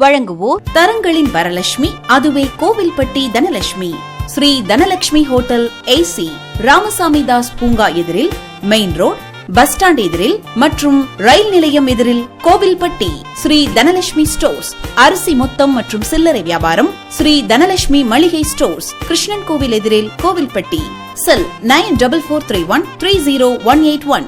வழங்குவோர் தரங்களின் வரலட்சுமி, அதுவே Kovilpatti Dhanalakshmi. Sri Dhanalakshmi hotel AC, Ramasamy Das பூங்கா எதிரில், மெயின் ரோட், பஸ் ஸ்டாண்ட் எதிரில் மற்றும் ரயில் நிலையம் எதிரில், கோவில்பட்டி. ஸ்ரீ தனலட்சுமி ஸ்டோர்ஸ், அரிசி மொத்தம் மற்றும் சில்லறை வியாபாரம். ஸ்ரீ தனலட்சுமி மளிகை ஸ்டோர்ஸ், கிருஷ்ணன் கோவில் எதிரில், கோவில்பட்டி. செல் 9443130181.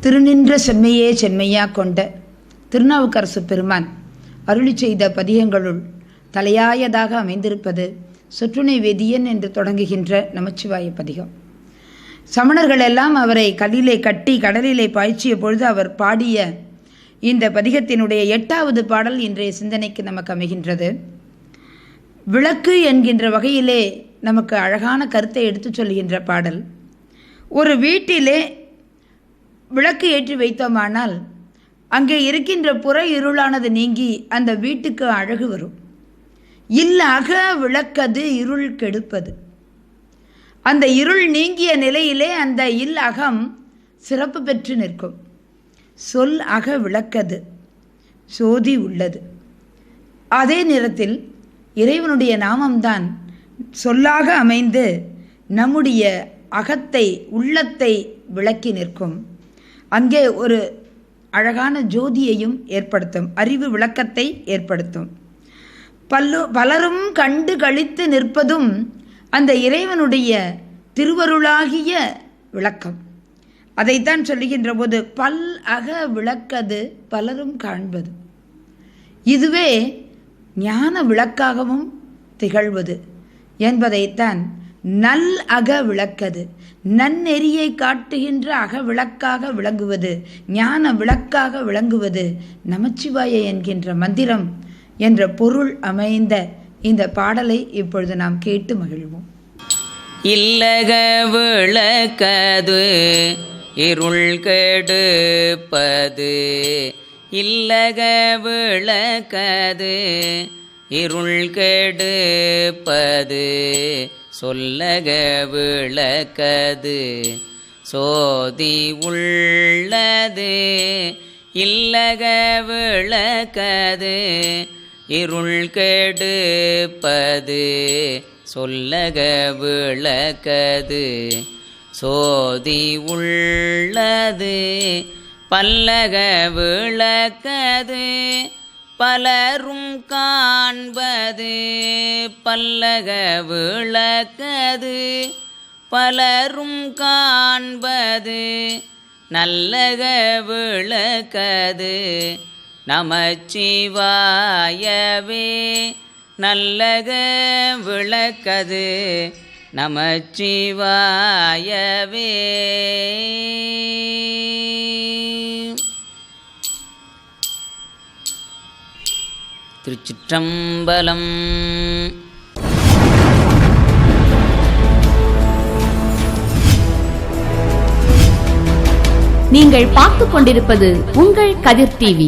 திருநின்ற செம்மையே செம்மையா கொண்ட திருநாவுக்கரசு பெருமான் அருளி செய்த பதிகங்களுள் தலையாயதாக அமைந்திருப்பது சொற்றுணை வேதியன் என்று தொடங்குகின்ற நமச்சிவாய பதிகம். சமணர்கள் எல்லாம் அவரை கல்லிலே கட்டி கடலிலே பாய்ச்சிய பொழுது அவர் பாடிய இந்த பதிகத்தினுடைய 8வது பாடல் இன்றைய சிந்தனைக்கு நமக்கு அமைகின்றது. விளக்கு என்கின்ற வகையிலே நமக்கு அழகான கருத்தை எடுத்து சொல்கின்ற பாடல். ஒரு வீட்டிலே விளக்கு ஏற்றி வைத்தோமானால் அங்கே இருக்கின்ற புற இருளானது நீங்கி அந்த வீட்டுக்கு அழகு வரும். இல்லாக விளக்கது இருள் கெடுப்பது. அந்த இருள் நீங்கிய நிலையிலே அந்த அகம் சிறப்பு பெற்று நிற்கும். சொல் அக விளக்கது, சோதி உள்ளது. அதே நேரத்தில் இறைவனுடைய நாமம்தான் சொல்லாக அமைந்து நம்முடைய அகத்தை, உள்ளத்தை விளக்கி நிற்கும். அங்கே ஒரு அழகான ஜோதியையும் ஏற்படுத்தும், அறிவு விளக்கத்தை ஏற்படுத்தும். பலரும் கண்டு களித்து நிற்பதும் அந்த இறைவனுடைய திருவருளாகிய விளக்கம். அதைத்தான் சொல்லுகின்ற போது பல் அக விளக்கது பலரும் காண்பது. இதுவே ஞான விளக்காகவும் திகழ்வது என்பதைத்தான் நல் அக விளக்கது, நன்னெறியை காட்டுகின்ற அக விளக்காக விளங்குவது, ஞான விளக்காக விளங்குவது நமச்சிவாய என்கின்ற மந்திரம் என்ற பொருள் அமைந்த இந்த பாடலை இப்பொழுது நாம் கேட்டு மகிழ்வோம். இல்லக விளக்கது இருள் கெடுப்பது, இல்லக விளக்கது இருள் கெடுப்பது, சொல்லக விளக்கது சோதி உள்ளது. இல்லக விளக்கது இருள் கெடுப்பது, சொல்லக விளக்கது சோதி உள்ளது. பல்லக விளக்கது பலரும் காண்பது, பல்லக விளக்கது பலரும் காண்பது, நல்லக விளக்கது நமச்சிவாயவே, நல்லக விளக்கது நமச்சிவாயவே. திருச்சிற்றம்பலம். நீங்கள் பார்த்துக் கொண்டிருப்பது உங்கள் கதிர் டிவி.